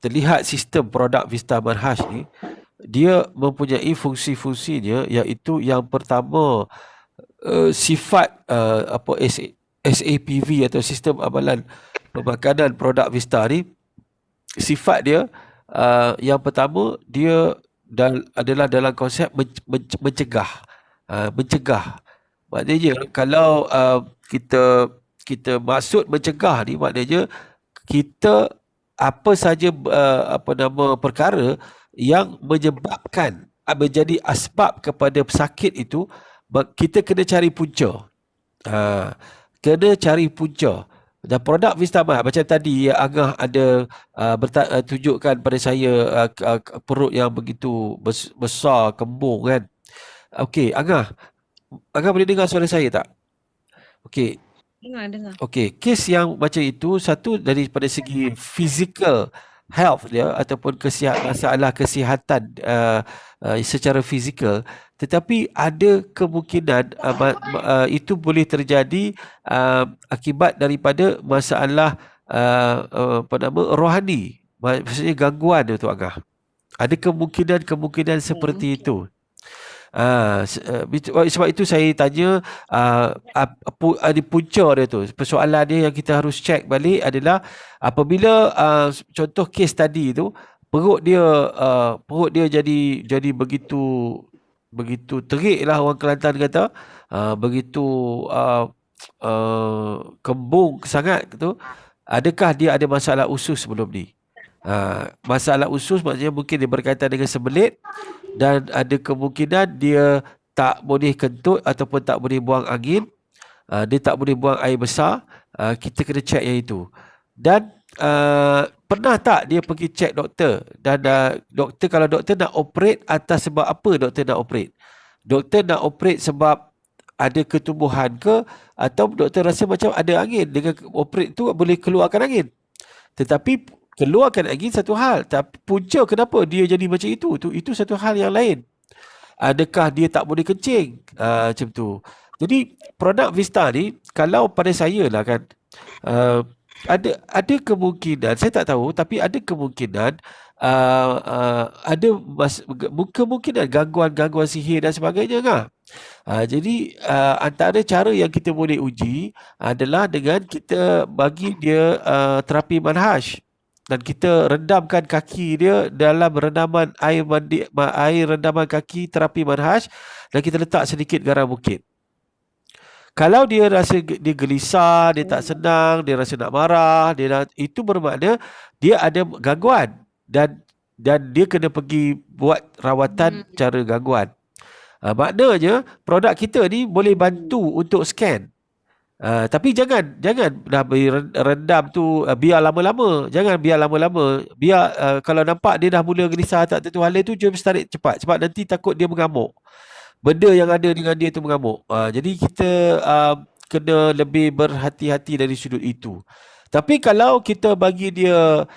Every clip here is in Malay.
terlihat sistem produk Vista Manhaj ni, dia mempunyai fungsi-fungsinya, iaitu yang pertama, sifat SAPV atau sistem amalan pemakanan produk Vista ni, sifat dia yang pertama, dia adalah dalam konsep mencegah. Mencegah maknanya kalau kita maksud mencegah ni, maknanya kita apa saja perkara yang menyebabkan menjadi asbab kepada sakit itu, kita kena cari punca. Kena cari punca. Dan produk Vista Manhaj macam tadi yang Angah ada tunjukkan pada saya, perut yang begitu besar, kembung kan. Okey, Angah boleh dengar suara saya tak? Okey. Dengar. Okey, kes yang macam itu, satu daripada segi physical health dia ataupun masalah kesihatan secara fizikal, tetapi ada kemungkinan itu boleh terjadi akibat daripada masalah rohani, maksudnya gangguan tu Angah. Ada kemungkinan seperti itu. Sebab itu saya tanya ada punca dia tu. Persoalan dia yang kita harus check balik adalah apabila contoh kes tadi tu, perut dia jadi begitu terik lah, orang Kelantan kata, begitu kembung sangat tu. Adakah dia ada masalah usus sebelum ni? Masalah usus maksudnya mungkin dia berkaitan dengan sembelit, dan ada kemungkinan dia tak boleh kentut ataupun tak boleh buang angin, dia tak boleh buang air besar. Kita kena check yang itu. Dan pernah tak dia pergi check doktor? Dan doktor, kalau doktor nak operate, atas sebab apa doktor nak operate? Doktor nak operate sebab ada ketumbuhan ke, atau doktor rasa macam ada angin, dengan operate tu boleh keluarkan angin? Tetapi keluarkan angin satu hal, tapi punca kenapa dia jadi macam itu satu hal yang lain. Adakah dia tak boleh kencing? Macam tu. Jadi produk Vista ni, kalau pada saya lah kan, ada kemungkinan, saya tak tahu, tapi ada kemungkinan ada kemungkinan gangguan sihir dan sebagainya kan. Jadi antara cara yang kita boleh uji adalah dengan kita bagi dia terapi manhaj, dan kita rendamkan kaki dia dalam rendaman air rendaman kaki terapi manhaj, dan kita letak sedikit garam bukit. Kalau dia rasa dia gelisah, dia tak senang, dia rasa nak marah, itu bermakna dia ada gangguan, dan dia kena pergi buat rawatan cara gangguan. Maknanya produk kita ni boleh bantu untuk scan. Tapi jangan dah rendam tu biar lama-lama. Jangan biar lama-lama. Biar kalau nampak dia dah mula gelisah, tak tentu hal tu, jom tarik cepat. Sebab nanti takut dia mengamuk. Benda yang ada dengan dia tu mengamuk. Jadi kita kena lebih berhati-hati dari sudut itu. Tapi kalau kita bagi dia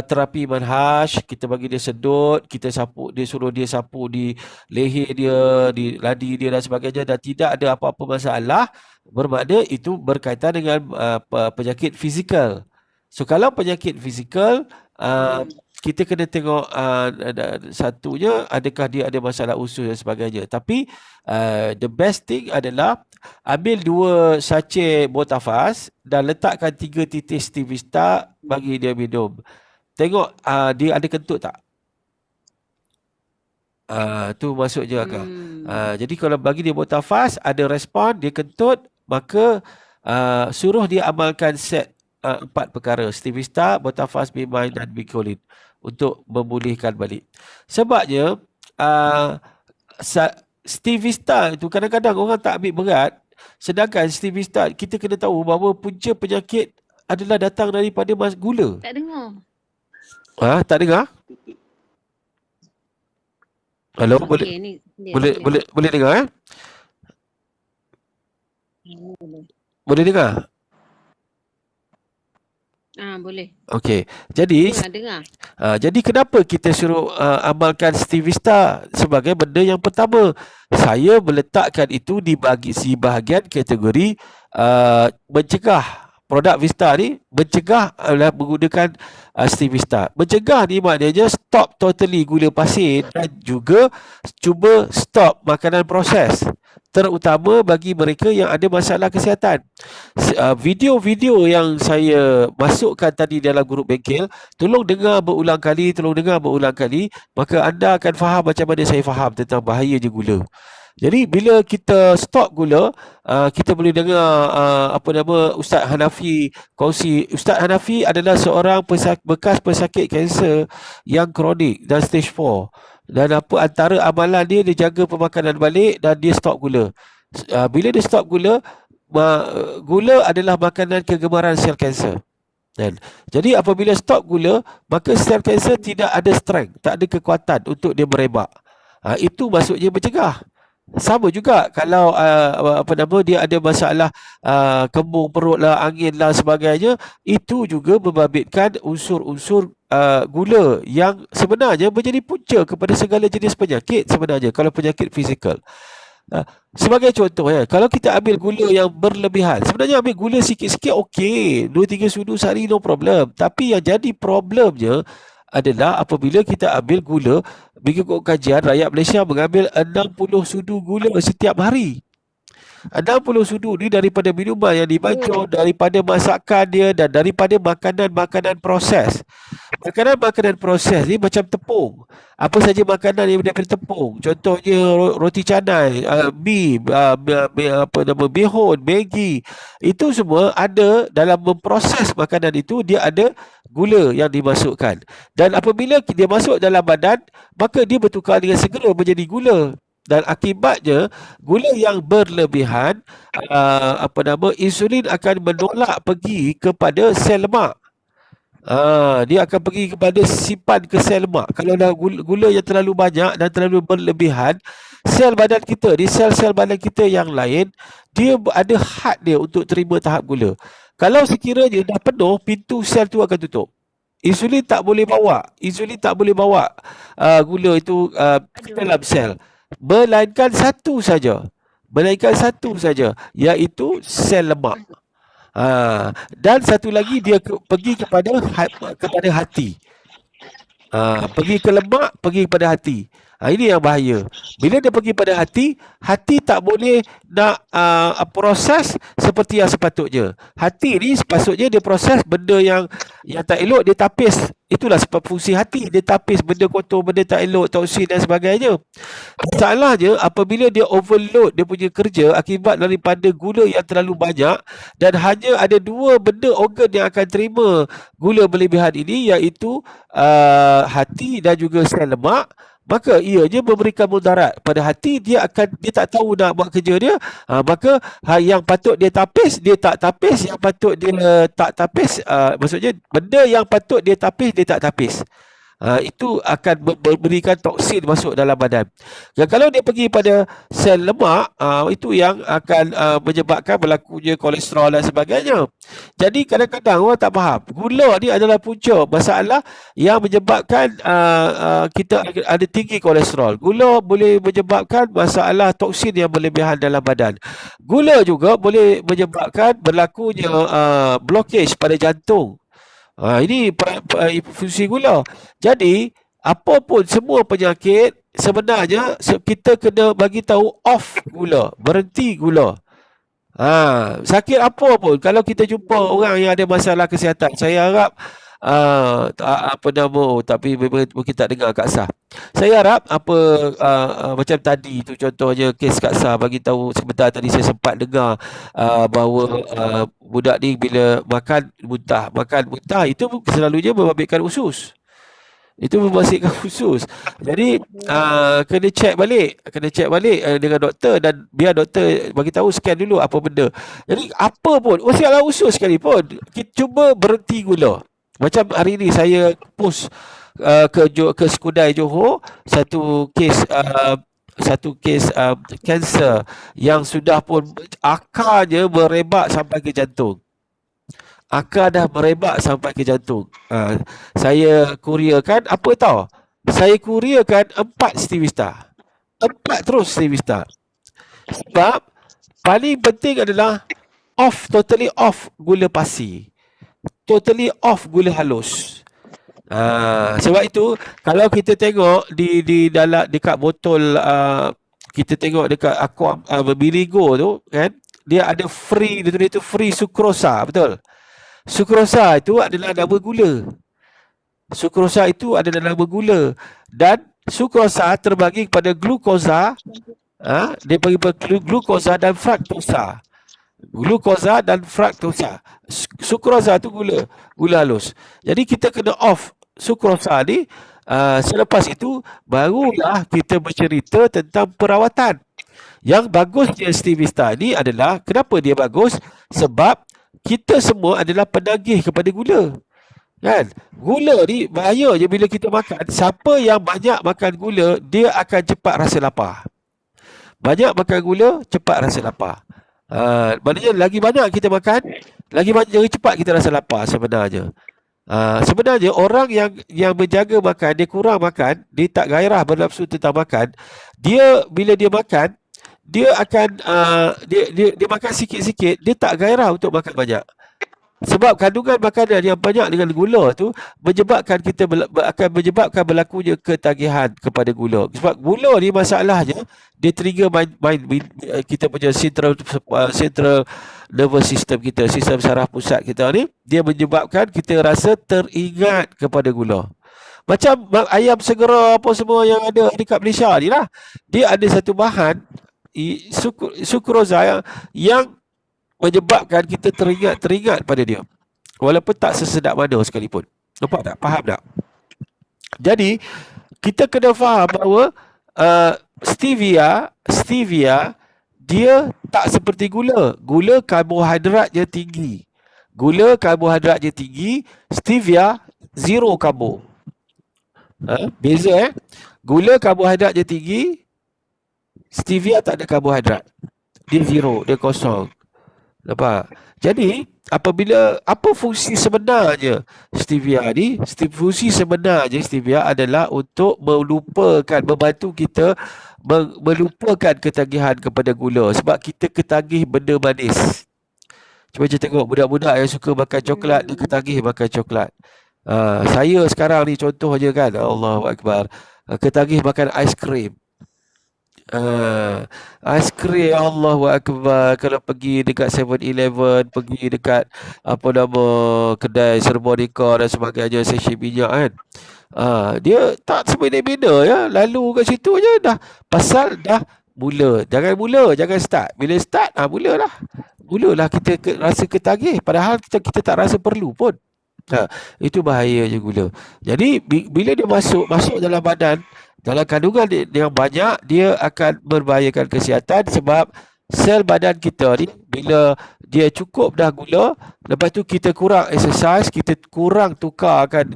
terapi manhaj, kita bagi dia sedut, kita sapu, dia suruh dia sapu di leher dia, di ladi dia dan sebagainya, dan tidak ada apa-apa masalah, bermakna itu berkaitan dengan penyakit fizikal. So kalau penyakit fizikal, kita kena tengok satunya, adakah dia ada masalah usus dan sebagainya. Tapi the best thing adalah ambil 2 sachet Botafas dan letakkan 3 titis Stivista, bagi dia minum. Tengok dia ada kentut tak? Tu maksudnya Angah. Jadi kalau bagi dia Botafas, ada respon, dia kentut, maka suruh dia amalkan set 4 perkara: Stivista, Botafas, Bimine dan Bicolin, untuk memulihkan balik. Sebabnya Stivista itu kadang-kadang orang tak ambil berat, sedangkan Stivista kita kena tahu bahawa punca penyakit adalah datang daripada gula. Tak dengar. Tak dengar? Hello, Okay, boleh dengar Boleh dengar? Boleh. Okey. Jadi dengar. Jadi kenapa kita suruh amalkan Stivista sebagai benda yang pertama? Saya meletakkan itu di bahagian kategori mencegah produk Vista ni mencegah menggunakan Stivista. Mencegah ni maknanya stop totally gula pasir dan juga cuba stop makanan proses, terutama bagi mereka yang ada masalah kesihatan. Video-video yang saya masukkan tadi dalam grup bengkel, tolong dengar berulang kali, maka anda akan faham macam mana saya faham tentang bahayanya gula. Jadi bila kita stop gula, kita boleh dengar Ustaz Hanafi kongsi. Ustaz Hanafi adalah seorang bekas pesakit kanser yang kronik dan stage 4. Dan antara amalan dia jaga pemakanan balik dan dia stop gula. Bila dia stop gula, gula adalah makanan kegemaran sel kanser. Jadi apabila stop gula, maka sel kanser tidak ada strength, tak ada kekuatan untuk dia merebak. Itu maksudnya mencegah. Sama juga kalau dia ada masalah kembung perut lah, angin lah sebagainya, itu juga membabitkan unsur-unsur gula yang sebenarnya menjadi punca kepada segala jenis penyakit sebenarnya kalau penyakit fizikal. Sebagai contoh kalau kita ambil gula yang berlebihan, sebenarnya ambil gula sikit-sikit okey, 2-3 sudu sehari no problem. Tapi yang jadi problemnya adalah apabila kita ambil gula, mengikut kajian rakyat Malaysia mengambil 60 sudu gula setiap hari. 60 sudu ni daripada minuman yang dibancur, daripada masakan dia dan daripada makanan-makanan proses. Makanan-makanan proses ni macam tepung. Apa saja makanan yang daripada tepung. Contohnya roti canai, mi, bihun, Maggi. Itu semua ada dalam memproses makanan itu, dia ada gula yang dimasukkan. Dan apabila dia masuk dalam badan, maka dia bertukar dengan segera menjadi gula. Dan akibatnya gula yang berlebihan, insulin akan menolak pergi kepada sel lemak. Dia akan pergi kepada simpan ke sel lemak. Kalau dah gula yang terlalu banyak dan terlalu berlebihan, sel badan kita, di sel-sel badan kita yang lain, dia ada had dia untuk terima tahap gula. Kalau sekiranya dah penuh, pintu sel tu akan tutup. Insulin tak boleh bawa gula itu ke dalam sel. Melainkan satu saja, iaitu sel lemak. Dan satu lagi dia pergi kepada hati. Pergi ke lemak, pergi kepada hati. Ini yang bahaya. Bila dia pergi pada hati tak boleh nak proses seperti yang sepatutnya. Hati ni sepatutnya dia proses benda yang tak elok, dia tapis. Itulah sebab fungsi hati, dia tapis benda kotor, benda tak elok, toksin dan sebagainya. Masalahnya apabila dia overload dia punya kerja akibat daripada gula yang terlalu banyak, dan hanya ada dua benda organ yang akan terima gula berlebihan ini, iaitu hati dan juga sel lemak, maka ianya memberikan mudarat pada hati. Dia tak tahu nak buat kerja dia. Maka yang patut dia tapis, dia tak tapis. Yang patut dia tak tapis, maksudnya benda yang patut dia tapis, dia tak tapis. Itu akan memberikan toksin masuk dalam badan. Dan kalau dia pergi pada sel lemak, itu yang akan menyebabkan berlakunya kolesterol dan sebagainya. Jadi kadang-kadang orang tak faham, gula ni adalah punca masalah yang menyebabkan kita ada tinggi kolesterol. Gula boleh menyebabkan masalah toksin yang berlebihan dalam badan. Gula juga boleh menyebabkan berlakunya blockage pada jantung. Ini fungsi gula. Jadi apapun semua penyakit, sebenarnya kita kena bagi tahu off gula, berhenti gula. Sakit apa pun, kalau kita jumpa orang yang ada masalah kesihatan, saya harap tapi mungkin tak dengar Kak Sah. Saya harap macam tadi tu, contohnya kes Kak Sah bagi tahu sebentar tadi, saya sempat dengar bahawa budak ni bila makan muntah itu selalunya membabitkan usus. Itu membasikkan usus. Jadi kena check balik dengan doktor, dan biar doktor bagi tahu, scan dulu apa benda. Jadi apa pun, masalah usus sekalipun, kita cuba berhenti gula. Macam hari ni saya post ke Skudai Johor satu kes kanser yang sudah pun akarnya merebak sampai ke jantung. Akar dah merebak sampai ke jantung. Saya kurierkan apa tahu? Saya kurierkan 4 Stivista. 4 terus Stivista. Sebab paling penting adalah totally off gula pasir, totally off gula halus. Sebab itu kalau kita tengok di dalam dekat botol, kita tengok dekat aqua Birigo tu kan, dia ada free, dia tulis tu free sukrosa, betul? Sukrosa itu adalah nama gula. Sukrosa itu adalah nama gula, dan sukrosa terbagi kepada glukosa, dia bagi kepada glukosa dan fruktosa. Glukosa dan fruktosa. Sukrosa itu gula halus. Jadi kita kena off sukrosa ni. Selepas itu barulah kita bercerita tentang perawatan. Yang bagusnya Stevista ni adalah, kenapa dia bagus? Sebab kita semua adalah penagih kepada gula. Kan? Gula ni bahaya je bila kita makan. Siapa yang banyak makan gula, dia akan cepat rasa lapar. Banyak makan gula, cepat rasa lapar. Maknanya lagi banyak kita makan, lagi cepat kita rasa lapar sebenarnya. Sebenarnya orang yang menjaga makan, dia kurang makan, dia tak gairah bernafsu tentang makan, dia bila dia makan, dia akan dia makan sikit-sikit, dia tak gairah untuk makan banyak. Sebab kandungan makanan yang banyak dengan gula tu akan menyebabkan berlakunya ketagihan kepada gula. Sebab gula ni masalahnya, dia trigger kita punya central nervous system kita, sistem saraf pusat kita ni, dia menyebabkan kita rasa teringat kepada gula. Macam ayam segera apa semua yang ada dekat Malaysia ni lah, dia ada satu bahan sukrosa yang menyebabkan kita teringat pada dia, walaupun tak sesedap mana sekalipun. Nampak tak? Faham tak? Jadi kita kena faham bahawa stevia dia tak seperti gula. Gula karbohidratnya tinggi. Stevia zero karbo. Beza Gula karbohidratnya tinggi, stevia tak ada karbohidrat. Dia zero, dia kosong. Nampak? Jadi apa fungsi sebenarnya stevia ni? Fungsi sebenarnya stevia adalah untuk membantu kita melupakan ketagihan kepada gula. Sebab kita ketagih benda manis. Cuba je tengok budak-budak yang suka makan coklat, dia ketagih makan coklat. Saya sekarang ni contoh je kan, Allahu Akbar, ketagih makan aiskrim. Aiskrim, Allahu Akbar. Kalau pergi dekat 7-Eleven, pergi dekat kedai Serbonika dan sebagainya, sesi minyak kan, dia tak semena-mena ya, lalu kat situ je dah, pasal dah mula. Jangan start. Bila start, mulalah kita rasa ketagih, padahal kita tak rasa perlu pun. Itu bahayanya gula. Jadi bila dia masuk dalam badan, dalam kandungan yang banyak, dia akan membahayakan kesihatan. Sebab sel badan kita ni, bila dia cukup dah gula, lepas tu kita kurang exercise, kita kurang tukarkan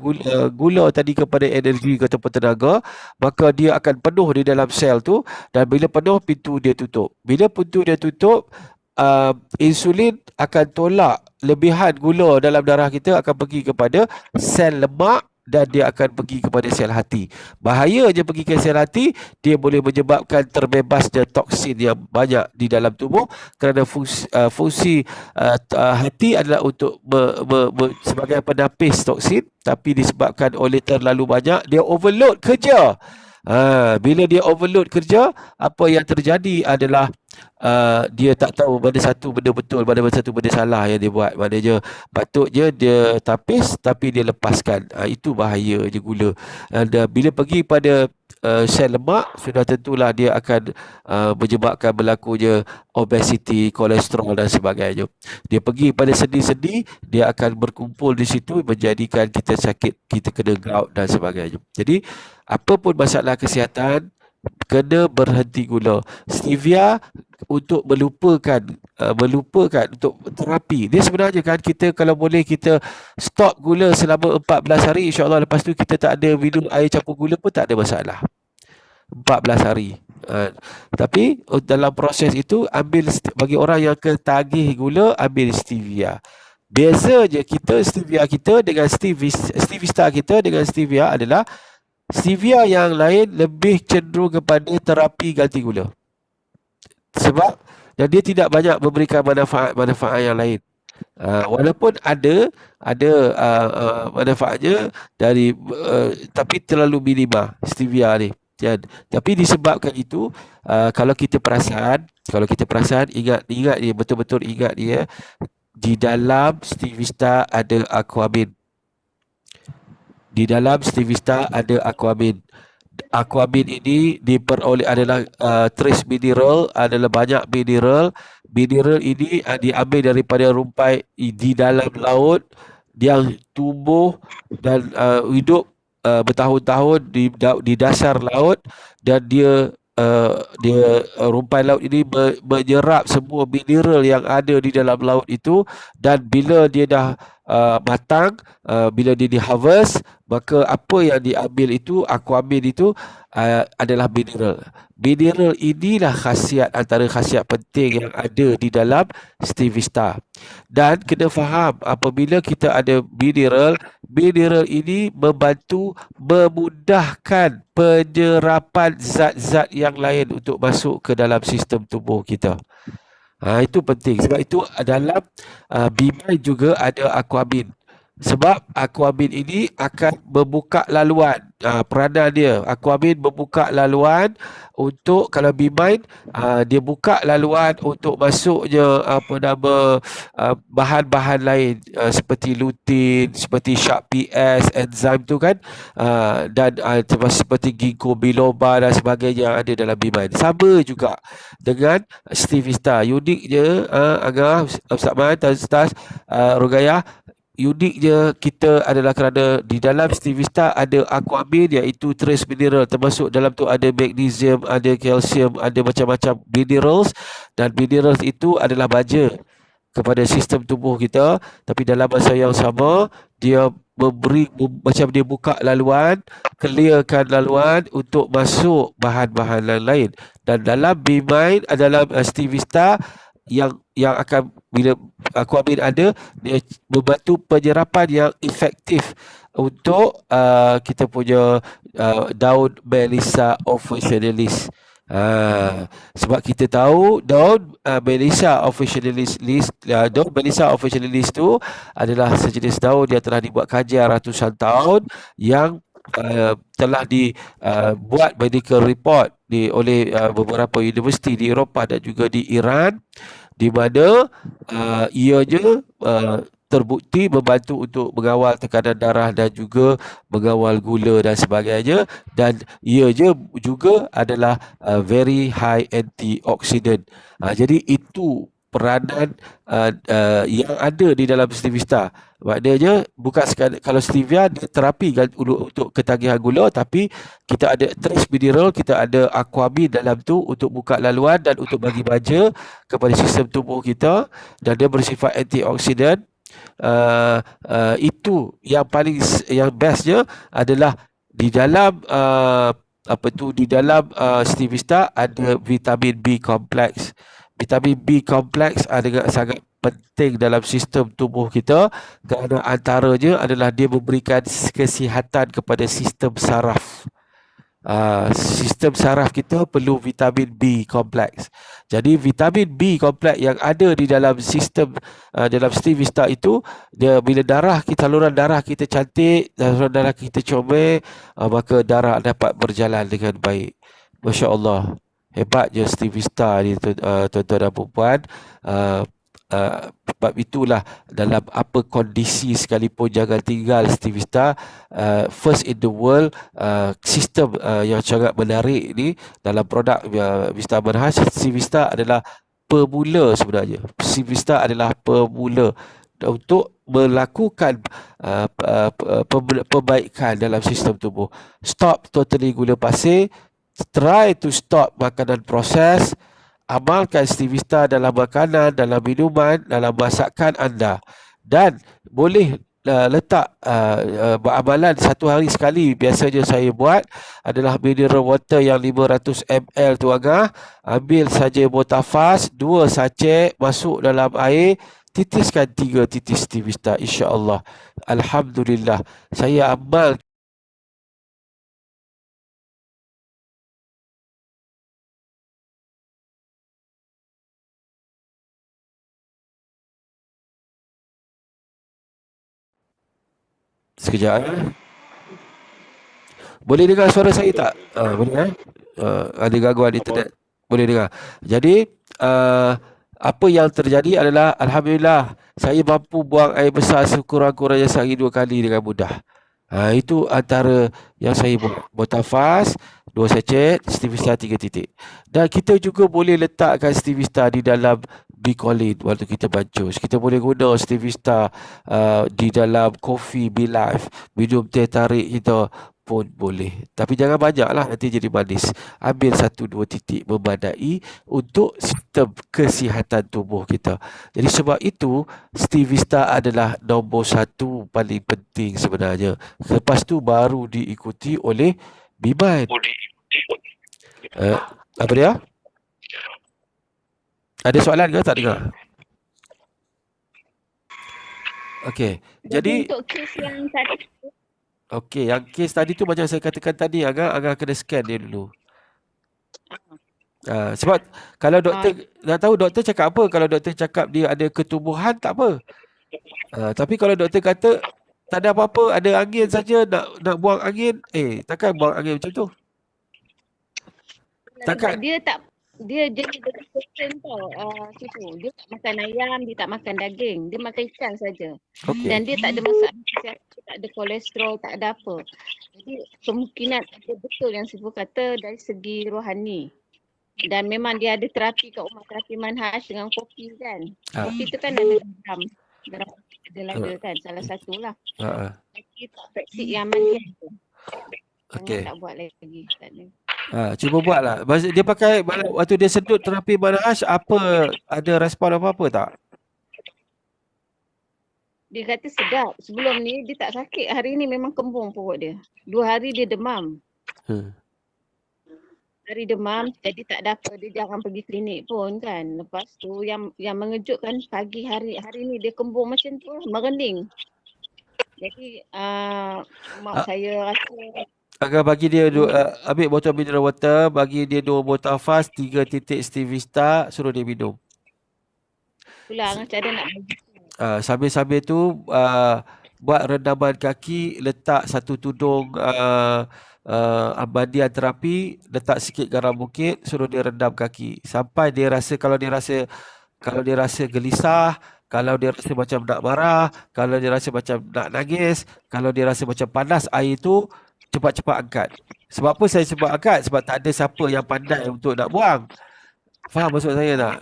gula tadi kepada energi ataupun tenaga, maka dia akan penuh di dalam sel tu. Dan bila penuh, pintu dia tutup. Bila pintu dia tutup, insulin akan tolak lebihan gula dalam darah kita, akan pergi kepada sel lemak, dan dia akan pergi kepada sel hati. Bahayanya pergi ke sel hati, dia boleh menyebabkan terbebasnya toksin yang banyak di dalam tubuh, kerana fungsi hati adalah untuk sebagai penapis toksin, tapi disebabkan oleh terlalu banyak, dia overload kerja. Bila dia overload kerja, apa yang terjadi adalah dia tak tahu mana satu benda betul, mana satu benda salah yang dia buat. Maknanya patutnya dia tapis, tapi dia lepaskan. Itu bahaya je gula. Dan bila pergi pada sel lemak, sudah tentulah dia akan menyebabkan berlakunya obesity, kolesterol dan sebagainya. Dia pergi pada sendi-sendi, dia akan berkumpul di situ, menjadikan kita sakit, kita kena gout dan sebagainya. Jadi apa pun masalah kesihatan, kena berhenti gula. Stevia untuk melupakan untuk terapi. Dia sebenarnya kan, kita kalau boleh kita stop gula selama 14 hari, insya-Allah lepas tu kita tak ada minum air campur gula pun tak ada masalah. 14 hari. Tapi dalam proses itu, ambil bagi orang yang ketagih gula, ambil stevia. Bezanya stevia kita dengan stevista kita dengan stevia adalah, stevia yang lain lebih cenderung kepada terapi ganti gula. Sebab dan dia tidak banyak memberikan manfaat-manfaat yang lain. Walaupun ada manfaatnya tapi terlalu minima stevia ni. Kan? Tapi disebabkan itu, kalau kita perasan, ingat dia, betul-betul ingat dia, di dalam stevia ada aquamin. Di dalam stevia ada aquamin. Aquamin ini diperoleh adalah trace mineral, adalah banyak mineral. Mineral ini diambil daripada rumpai di dalam laut yang tumbuh dan hidup bertahun-tahun di dasar laut, dan rumpai laut ini menyerap semua mineral yang ada di dalam laut itu, dan bila dia dah matang, bila dia di-harvest, maka apa yang diambil itu, aquamin itu, adalah mineral. Mineral inilah antara khasiat penting yang ada di dalam stevia. Dan kena faham, apabila kita ada mineral ini memudahkan penyerapan zat-zat yang lain untuk masuk ke dalam sistem tubuh kita. Itu penting. Sebab itu dalam B-Mind juga ada aquamin. Sebab aquamin ini akan membuka laluan. Peranan dia, aquamin membuka laluan untuk, kalau B-Mind, dia buka laluan untuk masuknya bahan-bahan lain, seperti lutein, seperti Sharp PS, enzim tu kan, dan seperti ginkgo biloba dan sebagainya yang ada dalam B-Mind. Sama juga dengan stevia. Uniknya, Angah, Ustaz Man, Ustaz Rugayah, uniknya kita adalah kerana di dalam stevia ada aquamin, iaitu trace mineral, termasuk dalam tu ada magnesium, ada kalsium, ada macam-macam minerals, dan minerals itu adalah baja kepada sistem tubuh kita. Tapi dalam masa yang sama, dia macam dia buka laluan, clearkan laluan untuk masuk bahan-bahan lain. Dan dalam B-Mind, dalam stevia, yang akan, bila aquamin ada, dia membantu penyerapan yang efektif untuk kita punya daun Melissa officinalis. Sebab kita tahu daun Melissa officinalis tu adalah sejenis daun yang telah dibuat kajian ratusan tahun, yang telah dibuat medical report oleh beberapa universiti di Eropah dan juga di Iran, di mana ianya terbukti membantu untuk mengawal tekanan darah dan juga mengawal gula dan sebagainya, dan ianya juga adalah very high antioxidant. Jadi itu peranan yang ada di dalam stevia. Maknanya bukan sekadar, kalau stevia dia terapi untuk ketagihan gula, tapi kita ada trace mineral, kita ada aquamin dalam tu untuk buka laluan dan untuk bagi baja kepada sistem tubuh kita, dan dia bersifat antioksidan. Itu yang bestnya adalah di dalam di dalam stevia ada vitamin B kompleks. Vitamin B kompleks adalah sangat penting dalam sistem tubuh kita, kerana antaranya adalah dia memberikan kesihatan kepada sistem saraf. Sistem saraf kita perlu vitamin B kompleks. Jadi vitamin B kompleks yang ada di dalam sistem dalam stevia itu, dia bila saluran darah kita cantik, saluran darah kita comel, maka darah dapat berjalan dengan baik. Masya Allah, hebatnya stevia ni, tuan-tuan dan puan. Sebab itulah, dalam apa kondisi sekalipun, jangan tinggal stevia. First in the world, sistem yang sangat menarik ni dalam produk Vista Manhaj. Stevia adalah pemula sebenarnya. Stevia adalah pemula untuk melakukan perbaikan dalam sistem tubuh. Stop totally gula pasir. Try to stop makanan proses. Amalkan stevia dalam makanan, dalam minuman, dalam masakan anda. Dan boleh letak amalan satu hari sekali. Biasanya saya buat adalah mineral water yang 500 ml tu Angah. Ambil saja Botafas 2 sachet, masuk dalam air, titiskan 3 titis stevia, insya-Allah. Alhamdulillah, saya amal Sekejap. Boleh dengar suara saya tak? Boleh ada gangguan internet. Boleh dengar. Jadi apa yang terjadi adalah alhamdulillah saya mampu buang air besar sekurang-kurangnya sehari 2 kali dengan mudah. Itu antara yang saya buat. Botafas 2 sachet, Stivista 3 titik. Dan kita juga boleh letakkan Stivista di dalam Bicolin waktu kita bancus. Kita boleh guna Stivista di dalam kopi Bilife, minum teh tarik kita pun boleh. Tapi jangan banyak lah, nanti jadi manis. Ambil 1-2 titik memadai untuk sistem kesihatan tubuh kita. Jadi sebab itu Stivista adalah nombor 1 paling penting sebenarnya. Lepas tu baru diikuti oleh Biman. Apa dia? Ada soalan ke tak dengar? Okey. Jadi untuk kes yang tadi okey, yang kes tadi tu macam saya katakan tadi, agak kena scan dia dulu. Sebab kalau doktor nak tahu doktor cakap apa, kalau doktor cakap dia ada ketubuhan tak apa. Tapi kalau doktor kata tak ada apa-apa, ada angin saja, nak buang angin, takkan buang angin macam tu. Takkan. dia jadi vegetarian tau. Dia tak makan ayam, dia tak makan daging, dia makan ikan saja. Okey. Dan dia tak ada masalah kesihatan, tak ada kolesterol, tak ada apa. Jadi kemungkinan ada betul yang Sifu kata dari segi rohani. Dan memang dia ada terapi kat rumah, terapi manhaj dengan kopi kan. Kopi tu kan ada garam ada kan, salah satulah. Tapi tak praktik yang mandian tu. Okey. Tak buat lagi. Tak ada. Cuba buatlah. Dia pakai waktu dia sedut terapi manhaj, apa ada respon apa-apa tak? Dia kata sedap. Sebelum ni dia tak sakit. Hari ni memang kembung perut dia. 2 hari dia demam. Hari demam, jadi tak ada apa. Dia jarang pergi klinik pun kan. Lepas tu yang mengejutkan pagi hari ni dia kembung macam tu, merinding. Jadi mak saya rasa agar bagi dia ambil botol mineral water, bagi dia 2 botol fast, 3 titik Stivista, suruh dia minum. Itulah cara nak bagi. Sambil-sambil tu buat rendaman kaki, letak satu tudung mandian terapi, letak sikit garam bukit, suruh dia rendam kaki sampai dia rasa, kalau dia rasa gelisah, kalau dia rasa macam nak marah, kalau dia rasa macam nak nangis, kalau dia rasa macam panas air tu, cepat-cepat angkat. Sebab apa saya sebab angkat? Sebab tak ada siapa yang pandai untuk nak buang. Faham maksud saya tak?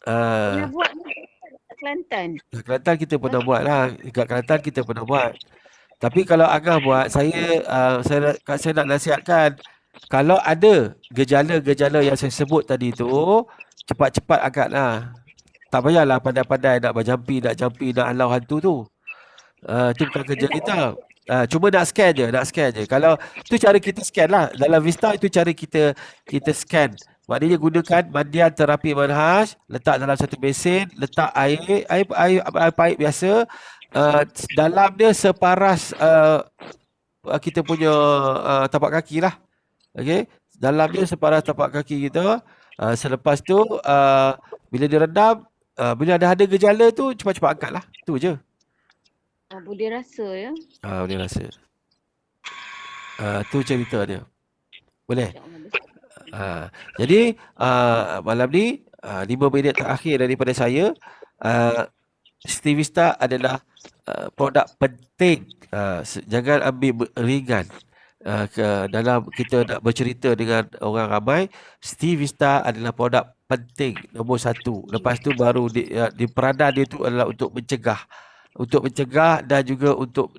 Nak buat ni kat Kelantan. Kelantan kita pernah buat lah. Dekat Kelantan kita pernah buat. Tapi kalau Agah buat, saya nak nasihatkan, kalau ada gejala-gejala yang saya sebut tadi tu, cepat-cepat angkat lah. Tak payahlah pandai-pandai nak berjampi, nak halau hantu tu. Itu bukan kerja kita. Cuma nak scan je. Kalau tu cara kita scan lah. Dalam Vista itu cara kita scan. Maknanya gunakan mandian terapi manhaj, letak dalam satu mesin, letak air paip biasa. Dalam dia separas kita punya tapak kaki lah. Okey. Dalam dia separas tapak kaki kita. Selepas tu bila dia rendam, bila ada gejala tu, cepat-cepat angkat lah. Tu je. Boleh rasa ya. Boleh rasa. Tu cerita dia. Boleh. Jadi malam ni 5 minit terakhir daripada saya. Stivista adalah produk penting. Jangan ambil ringan. Dalam kita nak bercerita dengan orang ramai, Stivista adalah produk penting nombor 1. Lepas tu baru peranan dia tu adalah untuk mencegah dan juga untuk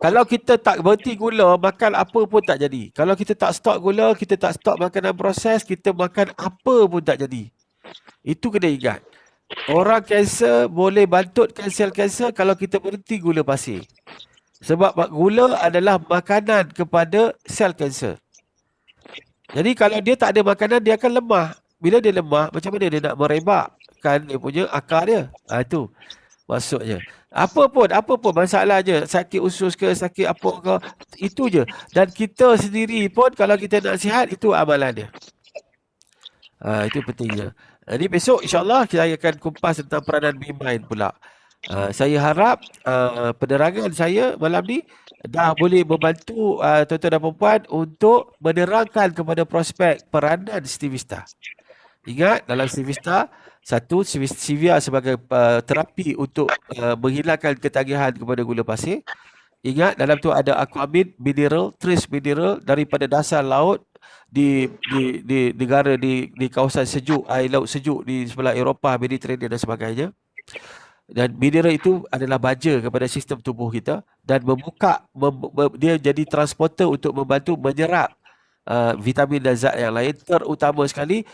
kalau kita tak berhenti gula, makan apa pun tak jadi. Kalau kita tak stop gula, kita tak stop makanan proses, kita makan apa pun tak jadi. Itu kena ingat. Orang kanser boleh bantutkan sel kanser kalau kita berhenti gula pasir. Sebab gula adalah makanan kepada sel kanser. Jadi kalau dia tak ada makanan, dia akan lemah. Bila dia lemah, macam mana dia nak merebakkan dia punya akar dia? Itu maksudnya. Apa pun masalah je, sakit usus ke, sakit apa ke, itu je. Dan kita sendiri pun kalau kita nak sihat, itu amalan dia. Itu pentingnya. Jadi besok insyaAllah kita akan kupas tentang peranan Be Mind pula. Saya harap penerangan saya malam ni dah boleh membantu tuan-tuan dan puan untuk menerangkan kepada prospek peranan Stivista. Ingat, dalam Stivista, satu, Stevia sebagai terapi untuk menghilangkan ketagihan kepada gula pasir. Ingat, dalam tu ada aquamin, mineral, trace mineral daripada dasar laut di negara di kawasan sejuk, air laut sejuk di sebelah Eropah, Mediterranean dan sebagainya. Dan mineral itu adalah baja kepada sistem tubuh kita dan dia jadi transporter untuk membantu menyerap vitamin dan zat yang lain, terutama sekali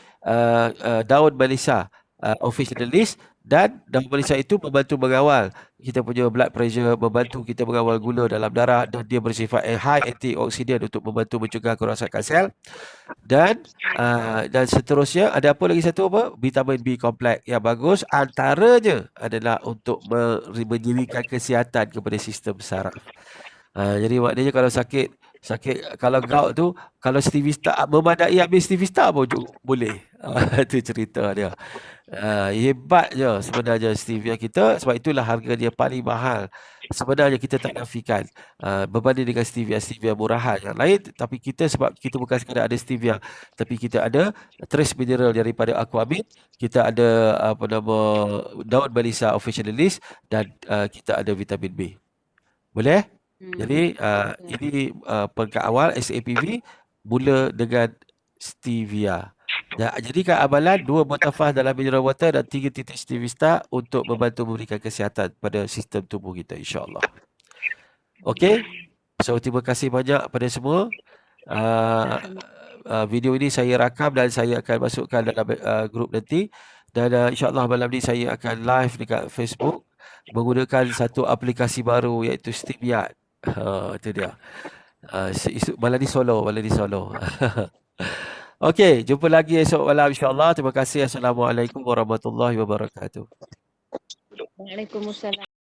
daun melisa officinalis, dan daun melisa itu membantu mengawal kita punya blood pressure, membantu kita mengawal gula dalam darah, dan dia bersifat high antioksidan untuk membantu mencegah kerosakan sel. Dan seterusnya ada apa lagi satu, apa? Vitamin B kompleks yang bagus, antaranya adalah untuk menjadikan kesihatan kepada sistem saraf. Jadi maknanya kalau sakit kalau gout tu, kalau Stevista memadai ambil Stevista pun boleh. Itu cerita dia. Hebat je sebenarnya stevia kita, sebab itulah harga dia paling mahal. Sebenarnya kita tak nafikan berbanding dengan stevia murahan yang lain, tapi kita sebab kita bukan sekadar ada stevia, tapi kita ada trace mineral daripada aquamin, kita ada apa nama daun melisa officinalis, dan kita ada vitamin B. Boleh? Jadi ini peringkat awal SAPV mula dengan stevia. Jadikan amalan 2 botol dalam mineral water dan 3 titik Stevista untuk membantu memberikan kesihatan pada sistem tubuh kita, insya-Allah. Okey. So terima kasih banyak pada semua. Video ini saya rakam dan saya akan masukkan dalam grup nanti, dan insya-Allah malam ni saya akan live dekat Facebook menggunakan satu aplikasi baru iaitu StreamYard. Itu dia. Malam ni solo. Okey, jumpa lagi esok malam insya-Allah. Terima kasih. Assalamualaikum warahmatullahi wabarakatuh. Waalaikumsalam.